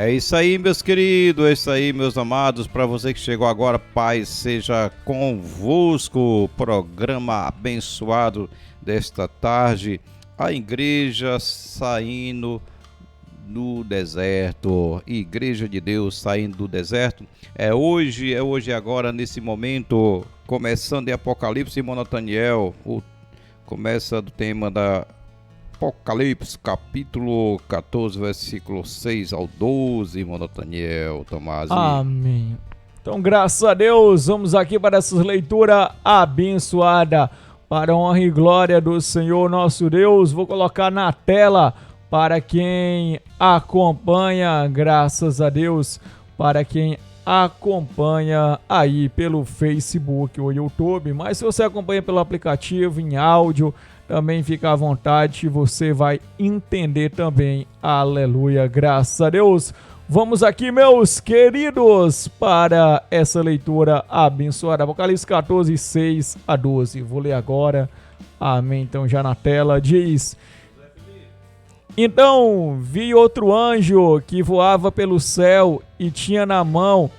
É isso aí, meus queridos, é isso aí, meus amados. Para você que chegou agora, paz seja convosco. Programa abençoado desta tarde. A igreja saindo do deserto. Igreja de Deus saindo do deserto. É hoje agora, nesse momento. Começando em Apocalipse, irmão Nathaniel. Começa do tema da Apocalipse, capítulo 14, versículo 6 ao 12, irmão Nathaniel Tomás. Amém. Então, graças a Deus, vamos aqui para essa leitura abençoada, para a honra e glória do Senhor nosso Deus. Vou colocar na tela para quem acompanha, graças a Deus, para quem acompanha aí pelo Facebook ou YouTube, mas se você acompanha pelo aplicativo em áudio, também fica à vontade, você vai entender também. Aleluia, graças a Deus. Vamos aqui, meus queridos, para essa leitura abençoada. Apocalipse 14, 6 a 12. Vou ler agora. Amém. Então, já na tela diz: Então vi outro anjo que voava pelo céu e tinha na mão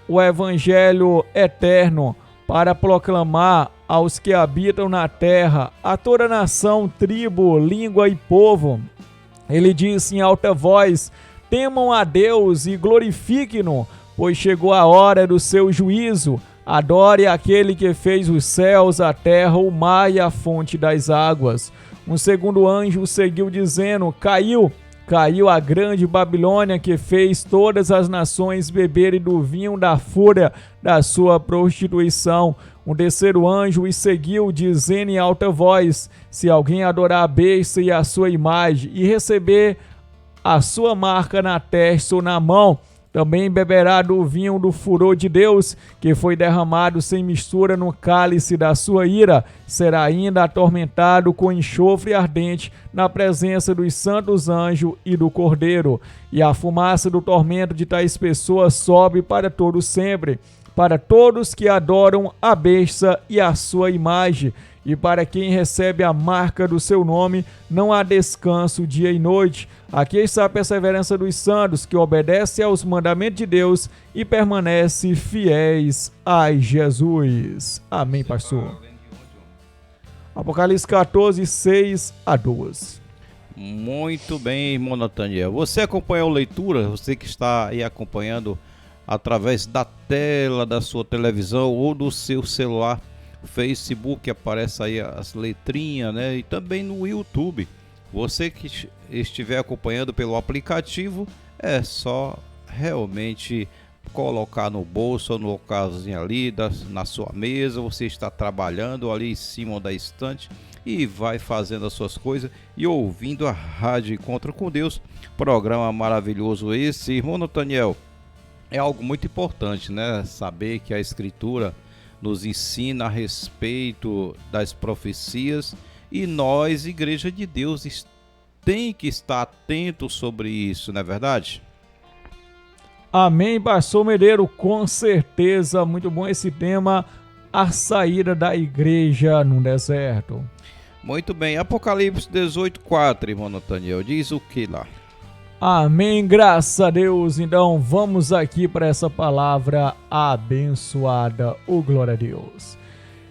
o evangelho eterno para proclamar aos que habitam na terra, a toda nação, tribo, língua e povo. Ele disse em alta voz: temam a Deus e glorifiquem-no, pois chegou a hora do seu juízo. Adore aquele que fez os céus, a terra, o mar e a fonte das águas. Um segundo anjo seguiu dizendo: Caiu a grande Babilônia, que fez todas as nações beberem do vinho da fúria da sua prostituição. Um terceiro anjo os seguiu, dizendo em alta voz: se alguém adorar a besta e a sua imagem, e receber a sua marca na testa ou na mão, também beberá do vinho do furor de Deus, que foi derramado sem mistura no cálice da sua ira. Será ainda atormentado com enxofre ardente na presença dos santos anjos e do Cordeiro. E a fumaça do tormento de tais pessoas sobe para todo sempre, para todos que adoram a besta e a sua imagem, e para quem recebe a marca do seu nome, não há descanso dia e noite. Aqui está a perseverança dos santos, que obedecem aos mandamentos de Deus e permanecem fiéis a Jesus. Amém, pastor. Apocalipse 14, 6 a 12. Muito bem, irmão Nathaniel. Você acompanhou a leitura? Você que está aí acompanhando através da tela da sua televisão ou do seu celular, Facebook, aparece aí as letrinhas, né? E também no YouTube. Você que estiver acompanhando pelo aplicativo, é só realmente colocar no bolso ou no localzinho ali na sua mesa. Você está trabalhando ali em cima da estante e vai fazendo as suas coisas e ouvindo a Rádio Encontro com Deus. Programa maravilhoso esse, irmão Nathaniel. É algo muito importante, né? Saber que a Escritura nos ensina a respeito das profecias e nós, Igreja de Deus, tem que estar atento sobre isso, não é verdade? Amém, pastor Medeiro, com certeza. Muito bom esse tema, a saída da igreja no deserto. Muito bem, Apocalipse 18:4, irmão Nathaniel, diz o que lá? Amém, graças a Deus. Então vamos aqui para essa palavra abençoada, glória a Deus.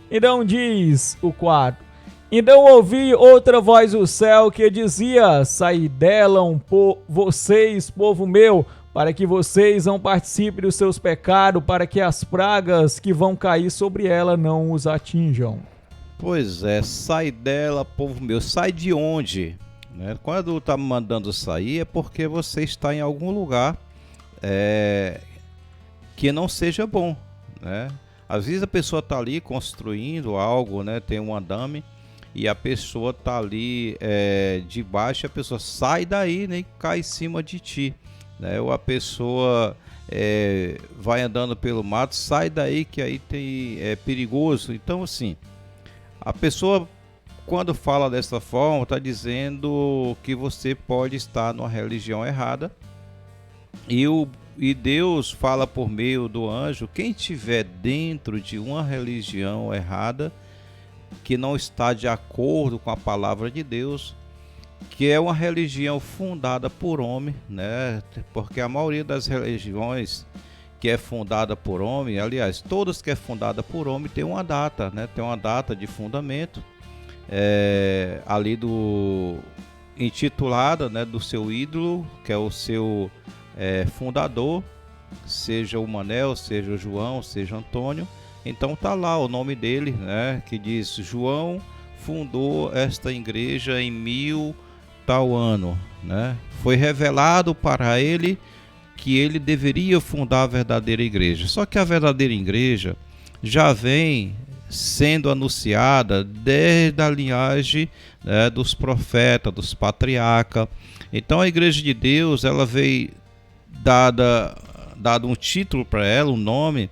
Então diz o 4: Então ouvi outra voz do céu que dizia: Saí dela vocês, povo meu, para que vocês não participem dos seus pecados, para que as pragas que vão cair sobre ela não os atinjam. Pois é, sai dela, povo meu. Sai de onde? Quando está mandando sair é porque você está em algum lugar que não seja bom, né? Às vezes a pessoa está ali construindo algo, né? Tem um andame e a pessoa está ali debaixo, a pessoa sai daí, né? E cai em cima de ti, né? Ou a pessoa vai andando pelo mato, sai daí que aí é perigoso. Então assim, a pessoa, quando fala dessa forma, está dizendo que você pode estar numa religião errada e Deus fala por meio do anjo: quem estiver dentro de uma religião errada, que não está de acordo com a palavra de Deus, que é uma religião fundada por homem, né? Porque a maioria das religiões que é fundada por homem, aliás, todas que é fundada por homem tem uma data, né? Tem uma data de fundamento ali intitulada, né, do seu ídolo, que é o seu fundador, seja o Manel, seja o João, seja Antônio. Então tá lá o nome dele, né, que diz: João fundou esta igreja em 1000 tal ano, né? Foi revelado para ele que ele deveria fundar a verdadeira igreja. Só que a verdadeira igreja já vem sendo anunciada desde a linhagem, né, dos profetas, dos patriarcas. Então a igreja de Deus, ela veio dado um título para ela, um nome,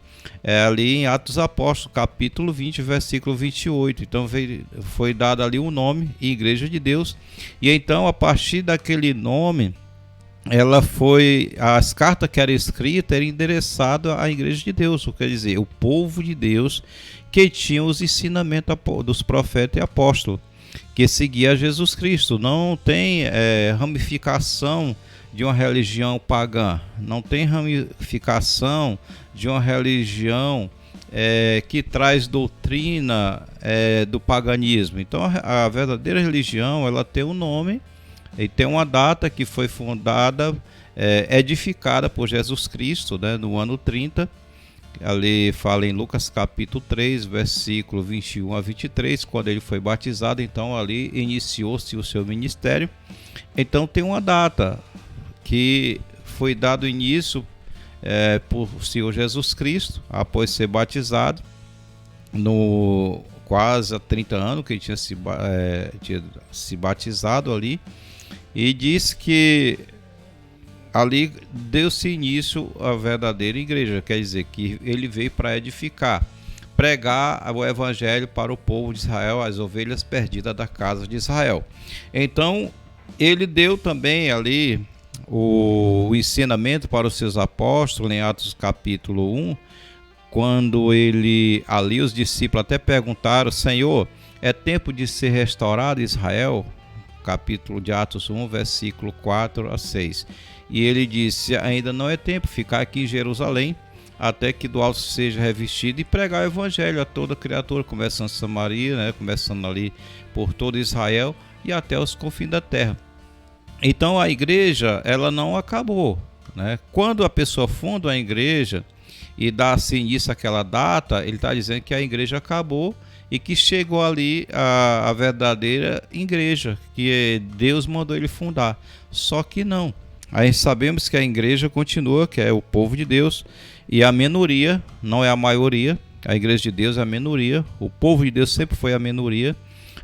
ali em Atos Apóstolos, capítulo 20, versículo 28. Então foi dado ali um nome, Igreja de Deus. E então, a partir daquele nome, as cartas que eram escritas eram endereçadas à Igreja de Deus, quer dizer, o povo de Deus que tinha os ensinamentos dos profetas e apóstolos, que seguia Jesus Cristo. Não tem ramificação de uma religião pagã, não tem ramificação de uma religião que traz doutrina do paganismo. Então a verdadeira religião, ela tem um nome e tem uma data que foi fundada, edificada por Jesus Cristo, né, no ano 30. Ali fala em Lucas capítulo 3, versículo 21 a 23, quando ele foi batizado. Então ali iniciou-se o seu ministério. Então tem uma data que foi dado início por Senhor Jesus Cristo, após ser batizado, no quase há 30 anos que ele tinha se batizado ali, e diz que ali deu-se início à verdadeira igreja, quer dizer que ele veio para edificar, pregar o evangelho para o povo de Israel, as ovelhas perdidas da casa de Israel. Então ele deu também ali o ensinamento para os seus apóstolos em Atos capítulo 1, quando ali os discípulos até perguntaram: Senhor, é tempo de ser restaurado Israel? Capítulo de Atos 1, versículo 4 a 6. E ele disse: ainda não é tempo, ficar aqui em Jerusalém até que do alto seja revestido e pregar o evangelho a toda criatura, começando em Samaria, né, começando ali por todo Israel e até os confins da terra. Então a igreja, ela não acabou, né? Quando a pessoa funda a igreja e dá-se início àquela data, ele está dizendo que a igreja acabou e que chegou ali a verdadeira igreja, que Deus mandou ele fundar. Só que não. Aí sabemos que a igreja continua, que é o povo de Deus, e a minoria não é a maioria. A igreja de Deus é a minoria. O povo de Deus sempre foi a minoria,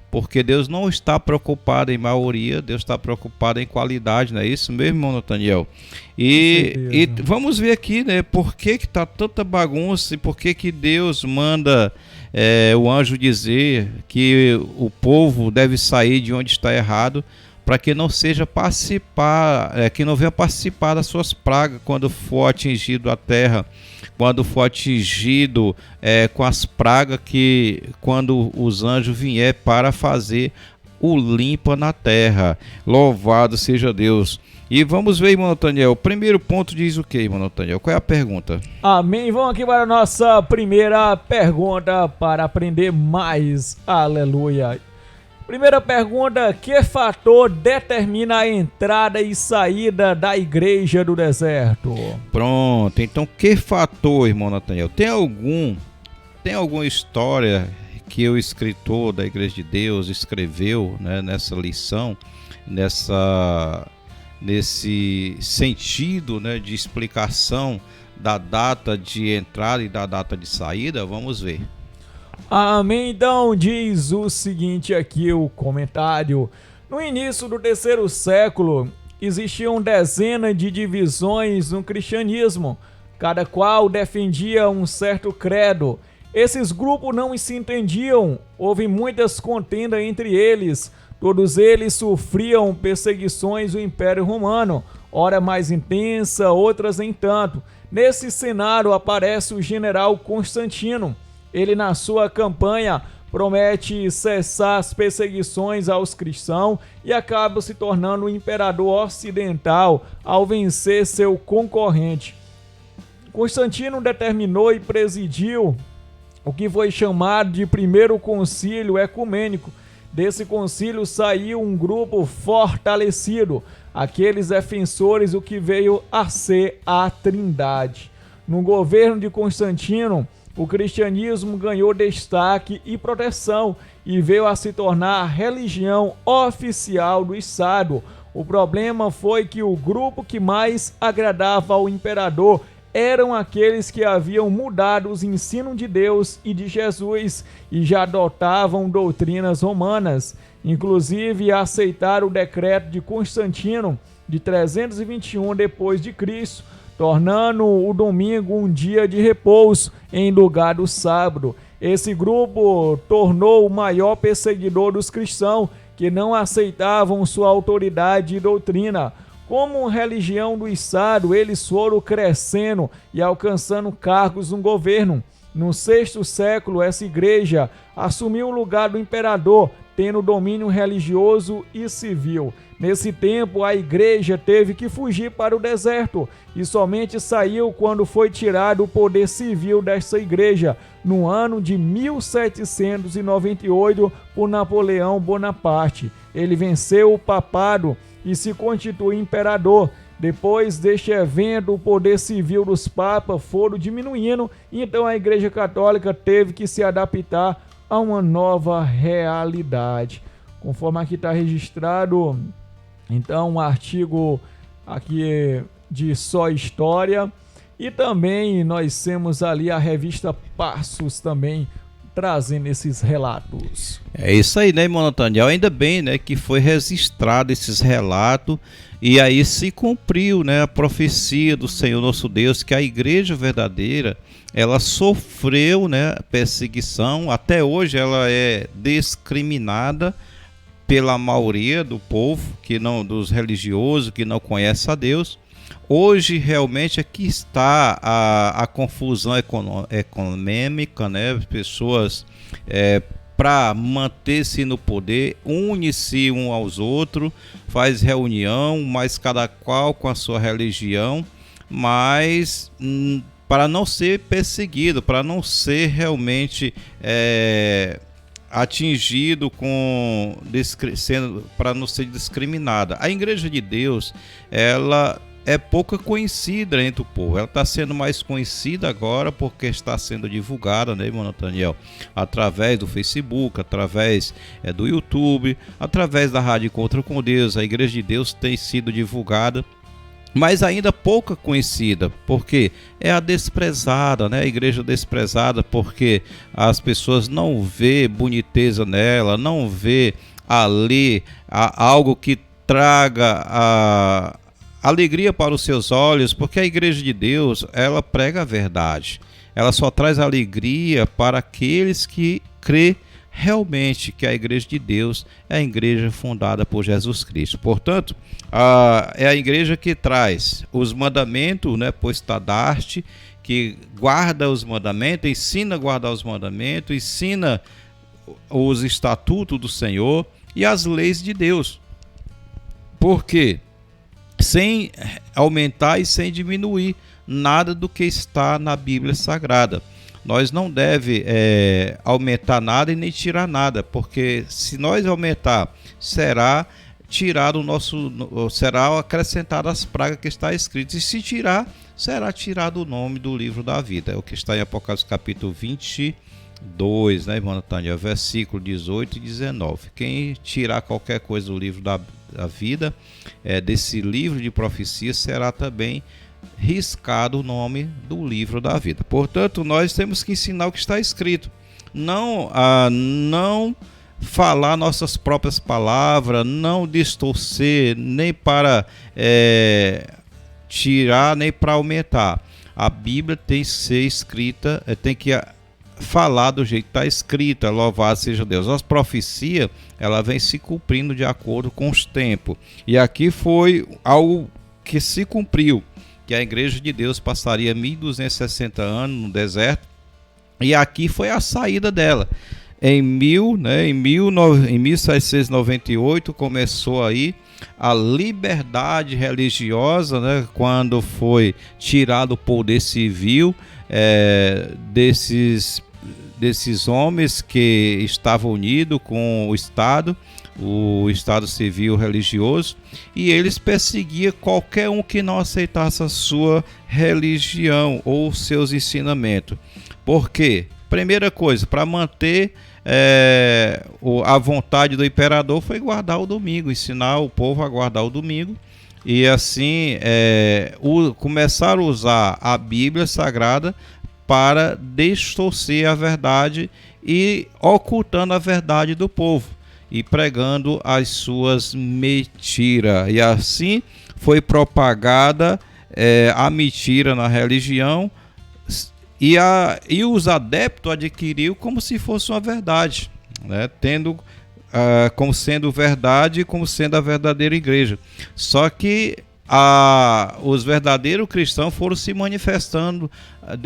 porque Deus não está preocupado em maioria, Deus está preocupado em qualidade, não é isso mesmo, irmão Nathaniel? E vamos ver aqui, né, por que está tanta bagunça e por que Deus manda o anjo dizer que o povo deve sair de onde está errado, para que não seja que não venha participar das suas pragas quando for atingido a terra, quando for atingido com as pragas, que quando os anjos vier para fazer o limpa na terra. Louvado seja Deus. E vamos ver, irmão Nathaniel, o primeiro ponto diz o que, irmão Nathaniel? Qual é a pergunta? Amém. Vamos aqui para a nossa primeira pergunta para aprender mais. Aleluia. Primeira pergunta: que fator determina a entrada e saída da igreja do deserto? Pronto, então que fator, irmão Nathaniel? Tem alguma história que o escritor da Igreja de Deus escreveu, né, nessa lição, nesse sentido, né, de explicação da data de entrada e da data de saída? Vamos ver. Amém. Então diz o seguinte aqui o comentário: no início do 3º século existiam dezenas de divisões no cristianismo, cada qual defendia um certo credo. Esses grupos não se entendiam, houve muitas contendas entre eles, todos eles sofriam perseguições do Império Romano, ora mais intensa, outras nem tanto. Nesse cenário aparece o general Constantino. Ele, na sua campanha promete cessar as perseguições aos cristãos e acaba se tornando o imperador ocidental ao vencer seu concorrente. Constantino determinou e presidiu o que foi chamado de Primeiro Concílio Ecumênico. Desse concílio saiu um grupo fortalecido, aqueles defensores do que veio a ser a Trindade. No governo de Constantino, o cristianismo ganhou destaque e proteção e veio a se tornar a religião oficial do Estado. O problema foi que o grupo que mais agradava ao imperador eram aqueles que haviam mudado os ensinos de Deus e de Jesus e já adotavam doutrinas romanas. Inclusive aceitaram o decreto de Constantino de 321 depois de Cristo, tornando o domingo um dia de repouso em lugar do sábado. Esse grupo tornou o maior perseguidor dos cristãos que não aceitavam sua autoridade e doutrina. Como religião do Estado, eles foram crescendo e alcançando cargos no governo. No sexto século, essa igreja assumiu o lugar do imperador, tendo domínio religioso e civil. Nesse tempo, a igreja teve que fugir para o deserto e somente saiu quando foi tirado o poder civil dessa igreja, no ano de 1798, por Napoleão Bonaparte. Ele venceu o papado e se constituiu imperador. Depois deste evento, o poder civil dos papas foram diminuindo, então a Igreja Católica teve que se adaptar a uma nova realidade. Conforme aqui está registrado, então, um artigo aqui de Só História, e também nós temos ali a revista Passos também trazendo esses relatos. É isso aí, né, irmão Nathaniel? Ainda bem, né, que foi registrado esses relatos e aí se cumpriu, né, a profecia do Senhor nosso Deus, que a igreja verdadeira, ela sofreu, né, perseguição. Até hoje ela é discriminada pela maioria do povo, que não, dos religiosos, que não conhece a Deus. Hoje realmente aqui está a confusão econômica, né? Pessoas para manter-se no poder, une-se um aos outros, faz reunião, mas cada qual com a sua religião, mas para não ser perseguido, para não ser realmente atingido para não ser discriminada. A Igreja de Deus, ela é pouco conhecida entre o povo. Ela está sendo mais conhecida agora porque está sendo divulgada, né, irmão Nathaniel? Através do Facebook, através do YouTube, através da Rádio Encontro com Deus. A Igreja de Deus tem sido divulgada, mas ainda pouca conhecida, porque é a desprezada, né? A igreja desprezada, porque as pessoas não vê boniteza nela, não vê ali algo que traga alegria para os seus olhos, porque a igreja de Deus, ela prega a verdade. Ela só traz alegria para aqueles que crê realmente que a igreja de Deus é a igreja fundada por Jesus Cristo. Portanto, é a igreja que traz os mandamentos, né, pois Tadaste, que guarda os mandamentos, ensina a guardar os mandamentos, ensina os estatutos do Senhor e as leis de Deus. Por quê? Sem aumentar e sem diminuir nada do que está na Bíblia Sagrada. Nós não devemos aumentar nada e nem tirar nada, porque se nós aumentar, será tirado será acrescentado as pragas que está escrito, e se tirar, será tirado o nome do livro da vida. É o que está em Apocalipse capítulo 22, né, irmão Nathaniel? Versículo 18 e 19. Quem tirar qualquer coisa do livro da vida, desse livro de profecia, será também riscado o nome do livro da vida. Portanto, nós temos que ensinar o que está escrito, não falar nossas próprias palavras, não distorcer, nem para tirar, nem para aumentar. A Bíblia tem que ser escrita, tem que falar do jeito que está escrita. Louvado seja Deus. As profecias, ela vem se cumprindo de acordo com os tempos, e aqui foi algo que se cumpriu, que a igreja de Deus passaria 1260 anos no deserto, e aqui foi a saída dela. em 1798 começou aí a liberdade religiosa, né, quando foi tirado o poder civil desses homens que estavam unidos com o Estado civil religioso, e eles perseguiam qualquer um que não aceitasse a sua religião ou seus ensinamentos. Por quê? Primeira coisa, para manter a vontade do imperador foi guardar o domingo, ensinar o povo a guardar o domingo, e assim começaram a usar a Bíblia Sagrada para distorcer a verdade e ocultando a verdade do povo e pregando as suas mentiras. E assim foi propagada a mentira na religião, e os adeptos adquiriu como se fosse uma verdade, né? Tendo como sendo verdade, como sendo a verdadeira igreja. Só que os verdadeiros cristãos foram se manifestando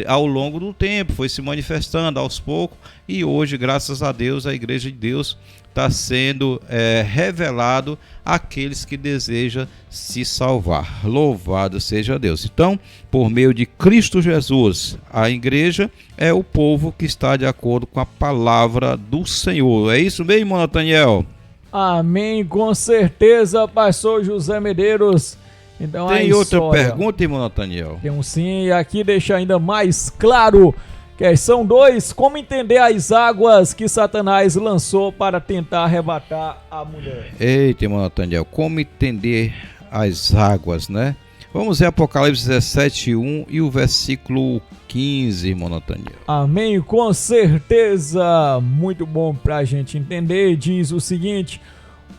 ao longo do tempo, foi se manifestando aos poucos, e hoje, graças a Deus, a Igreja de Deus está sendo revelado àqueles que desejam se salvar. Louvado seja Deus. Então, por meio de Cristo Jesus, a igreja é o povo que está de acordo com a palavra do Senhor. É isso mesmo, Nathaniel? Amém, com certeza, pastor José Medeiros. Então, tem outra pergunta, irmão Nathaniel? Tem sim, e aqui deixa ainda mais claro. Questão 2, como entender as águas que Satanás lançou para tentar arrebatar a mulher? Eita, irmão Nathaniel, como entender as águas, né? Vamos ver Apocalipse 17:1 e o versículo 15, irmão Nathaniel. Amém, com certeza, muito bom para a gente entender. Diz o seguinte: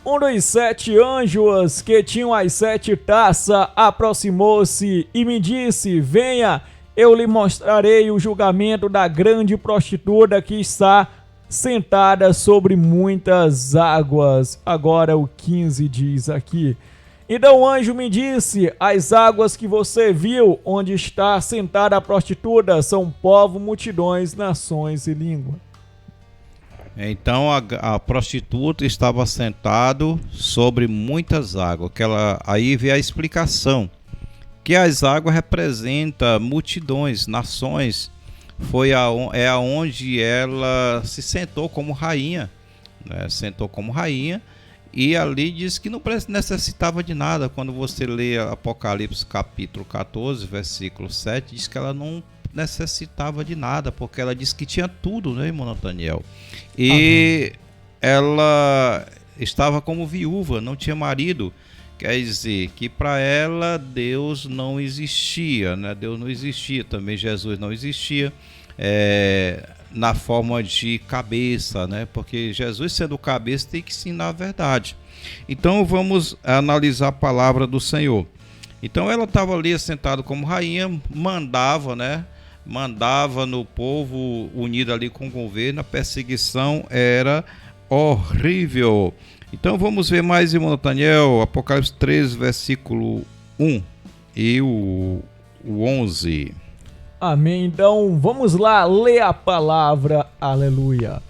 um dos 7 anjos que tinham as 7 taças aproximou-se e me disse: venha, eu lhe mostrarei o julgamento da grande prostituta que está sentada sobre muitas águas. Agora o 15 diz aqui: então o anjo me disse: as águas que você viu, onde está sentada a prostituta, são povo, multidões, nações e língua. Então a prostituta estava sentada sobre muitas águas. Aí vem a explicação, que as águas representam multidões, nações. É aonde ela se sentou como rainha, né? Sentou como rainha, e ali diz que não necessitava de nada. Quando você lê Apocalipse capítulo 14, versículo 7, diz que ela não necessitava de nada, porque ela disse que tinha tudo, né, irmão Nathaniel? E ela estava como viúva, não tinha marido. Quer dizer que para ela Deus não existia, né? Deus não existia, também Jesus não existia na forma de cabeça, né? Porque Jesus, sendo cabeça, tem que ensinar a verdade. Então vamos analisar a palavra do Senhor. Então ela estava ali sentada como rainha, mandava, né? Mandava no povo unido ali com o governo. A perseguição era horrível. Então vamos ver mais, irmão Nathaniel, Apocalipse 13, versículo 1 e o 11. Amém. Então vamos lá ler a palavra. Aleluia.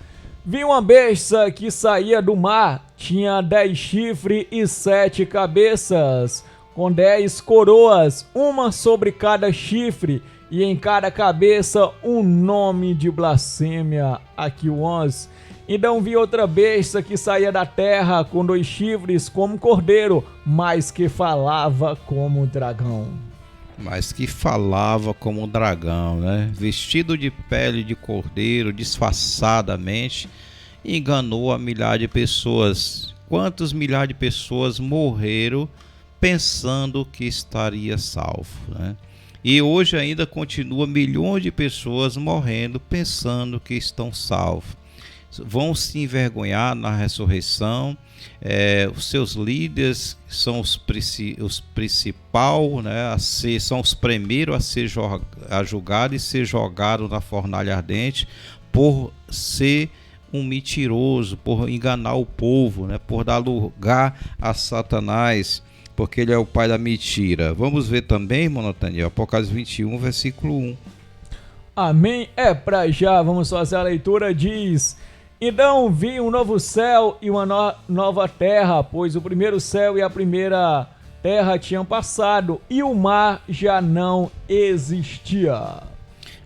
Vi uma besta que saía do mar, tinha 10 chifres e 7 cabeças, com 10 coroas, uma sobre cada chifre, e em cada cabeça um nome de blasfêmia. Aqui o 11. Então vi outra besta que saía da terra com 2 chifres como cordeiro, mas que falava como dragão. Mas que falava como dragão, né? Vestido de pele de cordeiro, disfarçadamente, enganou a milhares de pessoas. Quantos milhares de pessoas morreram pensando que estaria salvo, né? E hoje ainda continua milhões de pessoas morrendo pensando que estão salvos. Vão se envergonhar na ressurreição. Os seus líderes são os principais, né, são os primeiros a ser julgados e ser jogados na fornalha ardente por ser um mentiroso, por enganar o povo, né, por dar lugar a Satanás, porque ele é o pai da mentira. Vamos ver também, irmão Nathaniel, Apocalipse 21, versículo 1. Amém. Para já, vamos fazer a leitura. Diz: Então vi um novo céu e uma nova terra, pois o primeiro céu e a primeira terra tinham passado e o mar já não existia.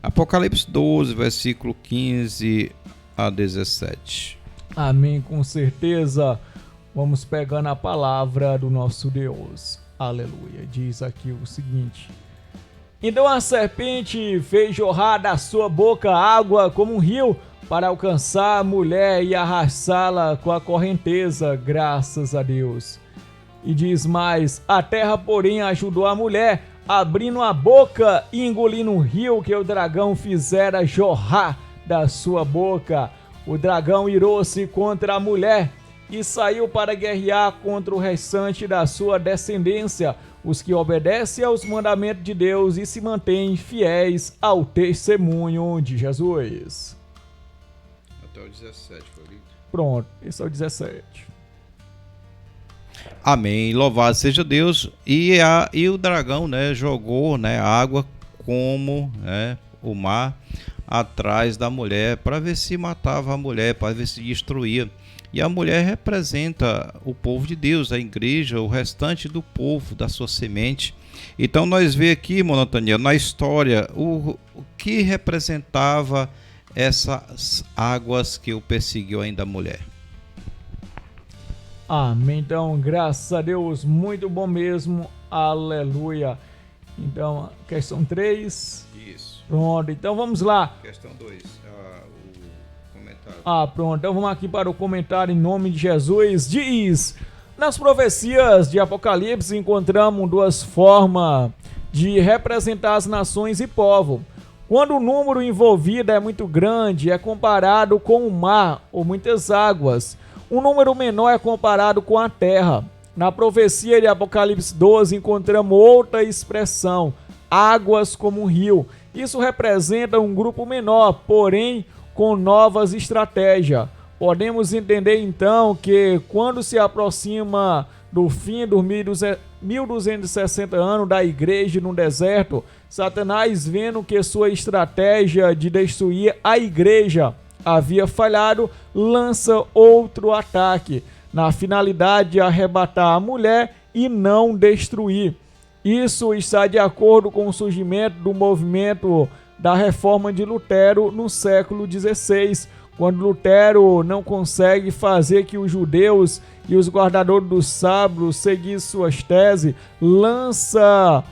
Apocalipse 12, versículo 15 a 17. Amém, com certeza. Vamos pegando a palavra do nosso Deus. Aleluia. Diz aqui o seguinte: então a serpente fez jorrar da sua boca água como um rio para alcançar a mulher e arrastá-la com a correnteza, graças a Deus. E diz mais: a terra, porém, ajudou a mulher, abrindo a boca e engolindo o rio que o dragão fizera jorrar da sua boca. O dragão irou-se contra a mulher e saiu para guerrear contra o restante da sua descendência, os que obedecem aos mandamentos de Deus e se mantêm fiéis ao testemunho de Jesus. Até o 17, foi lido. Pronto, esse é o 17. Amém, louvado seja Deus. E o dragão, né, jogou, né, água como, né, o mar atrás da mulher para ver se matava a mulher, para ver se destruía. E a mulher representa o povo de Deus, a igreja, o restante do povo, da sua semente. Então nós vemos aqui, irmão Nathaniel, na história, o que representava essas águas que o perseguiu ainda a mulher. Amém. Então, graças a Deus, muito bom mesmo. Aleluia. Então, questão 3. Isso. Pronto, então vamos lá. Questão 2, o comentário. Pronto, então vamos aqui para o comentário em nome de Jesus. Diz: nas profecias de Apocalipse encontramos duas formas de representar as nações e povo. Quando o número envolvido é muito grande, é comparado com o mar ou muitas águas. Um número menor é comparado com a terra. Na profecia de Apocalipse 12 encontramos outra expressão: águas como um rio. Isso representa um grupo menor, porém com novas estratégias. Podemos entender então que quando se aproxima do fim dos 1260 anos da igreja no deserto, Satanás, vendo que sua estratégia de destruir a igreja havia falhado, lança outro ataque, na finalidade de arrebatar a mulher e não destruir. Isso está de acordo com o surgimento do movimento da reforma de Lutero no século XVI, quando Lutero não consegue fazer que os judeus e os guardadores do sábado seguissem suas teses, lança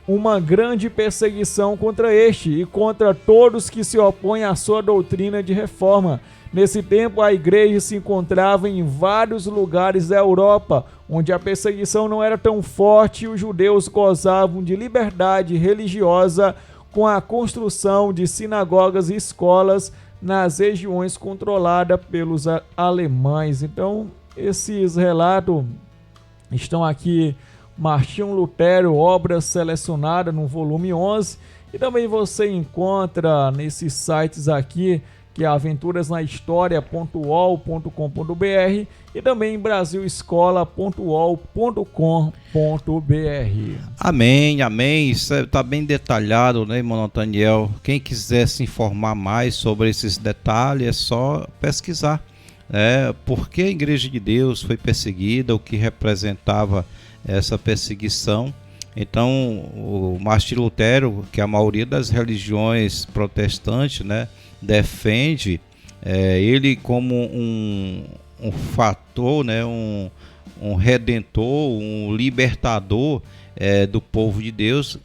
uma grande perseguição contra este e contra todos que se opõem à sua doutrina de reforma. Nesse tempo, a igreja se encontrava em vários lugares da Europa, onde a perseguição não era tão forte e os judeus gozavam de liberdade religiosa com a construção de sinagogas e escolas nas regiões controladas pelos alemães. Então, esses relatos estão aqui, Martinho Lutero, obra selecionada no volume 11, e também você encontra nesses sites aqui, que é aventurasnahistoria.ol.com.br e também brasilescola.ol.com.br. Amém, amém. Isso está bem detalhado, né, irmão Nathaniel? Quem quiser se informar mais sobre esses detalhes, é só pesquisar. Porque a Igreja de Deus foi perseguida, o que representava essa perseguição. Então, o Martinho Lutero, que a maioria das religiões protestantes, né, defende ele como um fator, né, um redentor, um libertador do povo de Deus.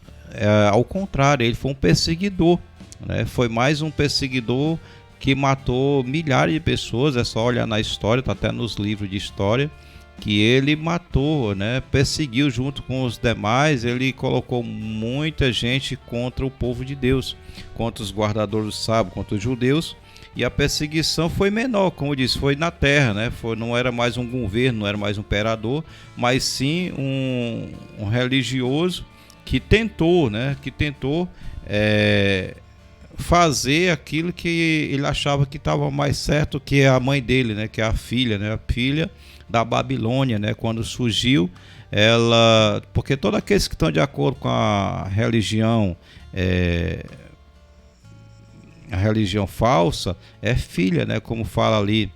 Ao contrário, ele foi um perseguidor, né? Foi mais um perseguidor que matou milhares de pessoas. É só olhar na história, está até nos livros de história, que ele matou, né? Perseguiu junto com os demais. Ele colocou muita gente contra o povo de Deus, contra os guardadores do sábado, contra os judeus. E a perseguição foi menor, como eu disse, foi na terra, né? Não era mais um governo, não era mais um imperador, mas sim um religioso que tentou, né? Fazer aquilo que ele achava que estava mais certo, que é a mãe dele, né? Que é a filha, né? A filha da Babilônia, né? Quando surgiu, porque todos aqueles que estão de acordo com a religião a religião falsa é filha, né? Como fala ali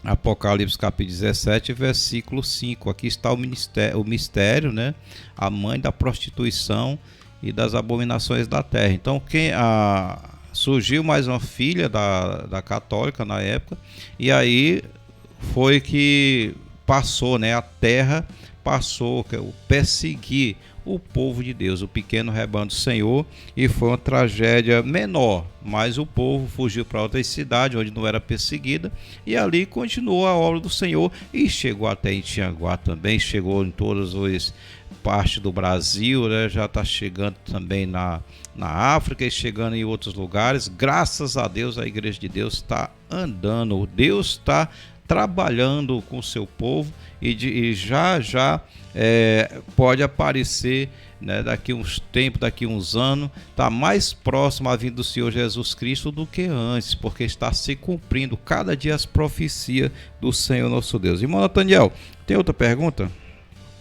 Apocalipse capítulo 17, versículo 5. Aqui está o mistério, né? A mãe da prostituição e das abominações da terra. Então, surgiu mais uma filha da católica na época, e foi que passou, né? A terra passou a perseguir o povo de Deus, o pequeno rebanho do Senhor, e foi uma tragédia menor, mas o povo fugiu para outras cidades onde não era perseguida, e ali continuou a obra do Senhor, e chegou até em Tianguá também, chegou em todas as partes do Brasil, né? Já está chegando também na África e chegando em outros lugares. Graças a Deus, a Igreja de Deus está andando, Deus está trabalhando com o seu povo, e já pode aparecer, né, daqui uns tempos, daqui uns anos, está mais próximo à vinda do Senhor Jesus Cristo do que antes, porque está se cumprindo cada dia as profecias do Senhor nosso Deus. Irmão Nathaniel, tem outra pergunta?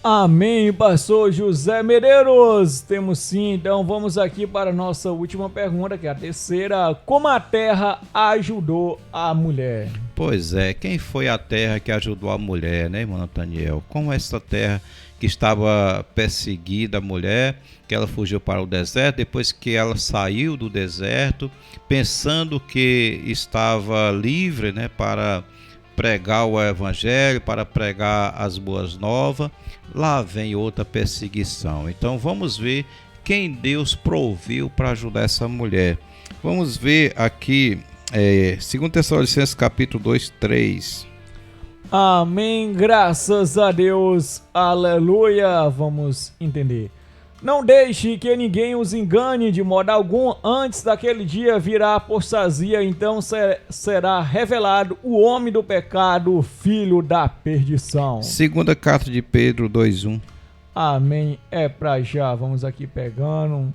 Amém, pastor José Medeiros. Temos sim, então vamos aqui para a nossa última pergunta, que é a terceira. Como a terra ajudou a mulher? Pois é, quem foi a terra que ajudou a mulher, né, irmão Nathaniel? Como essa terra que estava perseguida, a mulher, que ela fugiu para o deserto, depois que ela saiu do deserto, pensando que estava livre, né, para pregar o evangelho, para pregar as boas novas, lá vem outra perseguição. Então vamos ver quem Deus proveu para ajudar essa mulher. Vamos ver aqui 2 Tessalonicenses capítulo 2, 3. Amém, graças a Deus, aleluia. Vamos entender. Não deixe que ninguém os engane de modo algum, antes daquele dia virá a apostasia, então será revelado o homem do pecado, o filho da perdição. Segunda carta de Pedro 2:1. Amém, é pra já, vamos aqui pegando,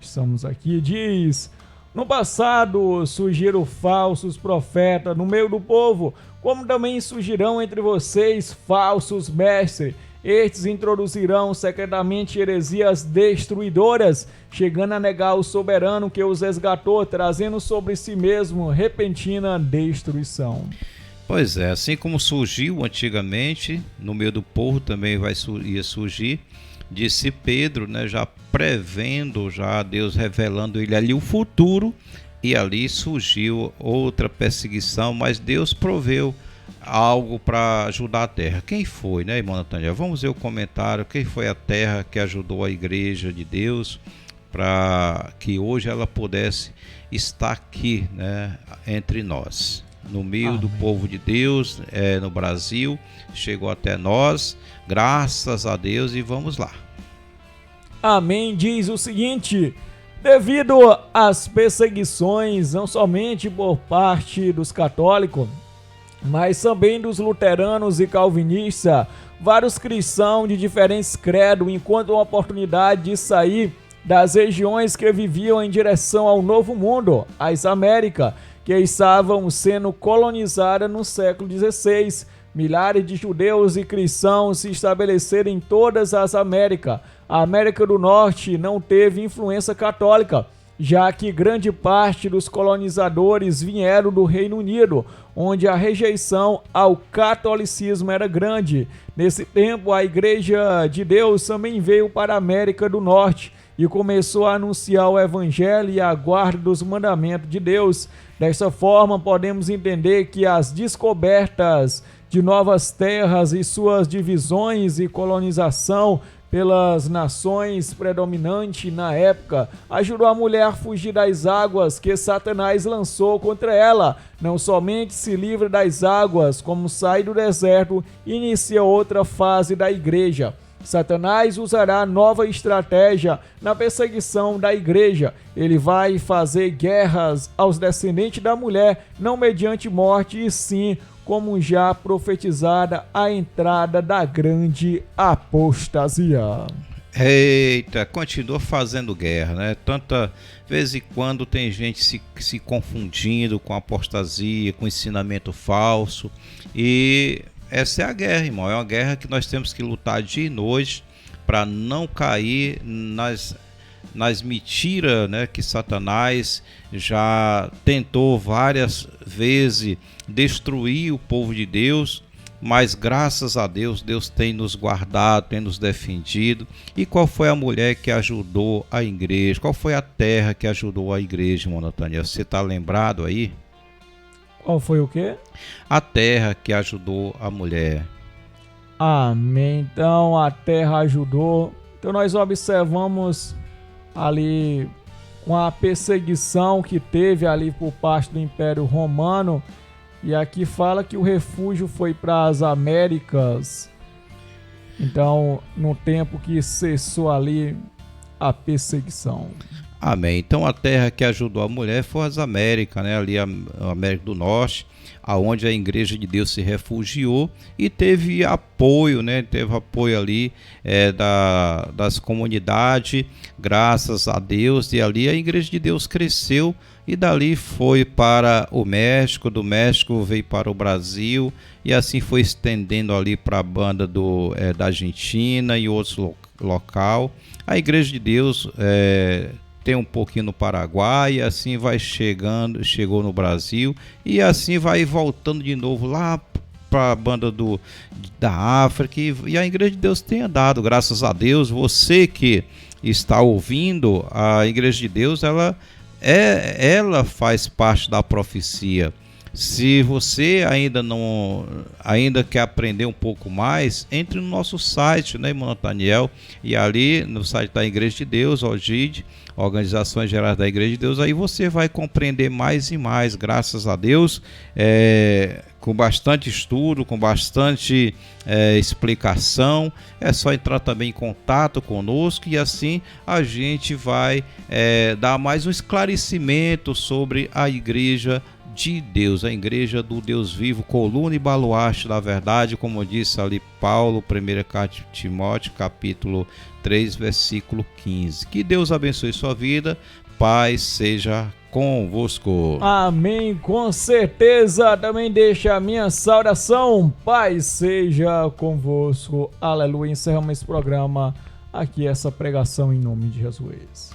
estamos aqui, diz: no passado surgiram falsos profetas no meio do povo, como também surgirão entre vocês falsos mestres. Estes introduzirão secretamente heresias destruidoras, chegando a negar o soberano que os resgatou, trazendo sobre si mesmo repentina destruição. Pois é, assim como surgiu antigamente, no meio do povo também ia surgir, disse Pedro, né, já prevendo, já Deus revelando ele ali o futuro, e ali surgiu outra perseguição, mas Deus proveu algo para ajudar a terra. Quem foi, né, irmão Nathaniel? Vamos ver o comentário. Quem foi a terra que ajudou a igreja de Deus para que hoje ela pudesse estar aqui, né, entre nós, no meio Amém. do povo de Deus, no Brasil, chegou até nós, graças a Deus, e vamos lá. Amém, diz o seguinte: devido às perseguições, não somente por parte dos católicos, mas também dos luteranos e calvinistas, vários cristãos de diferentes credos encontram a oportunidade de sair das regiões que viviam em direção ao Novo Mundo, as Américas, que estavam sendo colonizadas no século XVI. Milhares de judeus e cristãos se estabeleceram em todas as Américas. A América do Norte não teve influência católica, já que grande parte dos colonizadores vieram do Reino Unido, onde a rejeição ao catolicismo era grande. Nesse tempo, a Igreja de Deus também veio para a América do Norte e começou a anunciar o Evangelho e a guarda dos mandamentos de Deus. Dessa forma, podemos entender que as descobertas de novas terras e suas divisões e colonização pelas nações predominantes na época ajudou a mulher a fugir das águas que Satanás lançou contra ela. Não somente se livra das águas, como sai do deserto e inicia outra fase da igreja. Satanás usará nova estratégia na perseguição da igreja. Ele vai fazer guerras aos descendentes da mulher, não mediante morte, e sim como já profetizada a entrada da grande apostasia. Eita, continua fazendo guerra, né? Tanta vez em quando tem gente se confundindo com apostasia, com ensinamento falso, e essa é a guerra, irmão. É uma guerra que nós temos que lutar dia e noite para não cair nas mentiras, né, que Satanás já tentou várias vezes destruir o povo de Deus, mas graças a Deus, Deus tem nos guardado, tem nos defendido. E qual foi a mulher que ajudou a igreja? Qual foi a terra que ajudou a igreja, irmão Nathaniel? Você está lembrado aí? Qual foi o quê? A terra que ajudou a mulher. Amém. Então a terra ajudou. Então nós observamos ali com a perseguição que teve ali por parte do Império Romano. E aqui fala que o refúgio foi para as Américas. Então, no tempo que cessou ali a perseguição. Amém. Então a terra que ajudou a mulher foi as Américas, né? Ali a América do Norte, aonde a Igreja de Deus se refugiou e teve apoio, né? Teve apoio ali das comunidades, graças a Deus. E ali a Igreja de Deus cresceu e dali foi para o México, do México veio para o Brasil e assim foi estendendo ali para a banda da Argentina e outros local. A Igreja de Deus tem um pouquinho no Paraguai, e assim vai chegou no Brasil, e assim vai voltando de novo lá para a banda da África, e a Igreja de Deus tem andado, graças a Deus. Você que está ouvindo, a Igreja de Deus, ela faz parte da profecia. Se você ainda quer aprender um pouco mais, entre no nosso site, né, irmão Nathaniel? E ali no site da Igreja de Deus, OGID, Organizações Gerais da Igreja de Deus, aí você vai compreender mais e mais, graças a Deus, com bastante estudo, com bastante explicação. É só entrar também em contato conosco e assim a gente vai dar mais um esclarecimento sobre a Igreja de Deus, a Igreja do Deus vivo, coluna e baluarte da verdade, como disse ali Paulo, 1 carta de Timóteo, capítulo 3, versículo 15. Que Deus abençoe sua vida, paz seja convosco. Amém, com certeza. Também deixa a minha saudação, paz seja convosco. Aleluia. Encerramos esse programa aqui, essa pregação em nome de Jesus.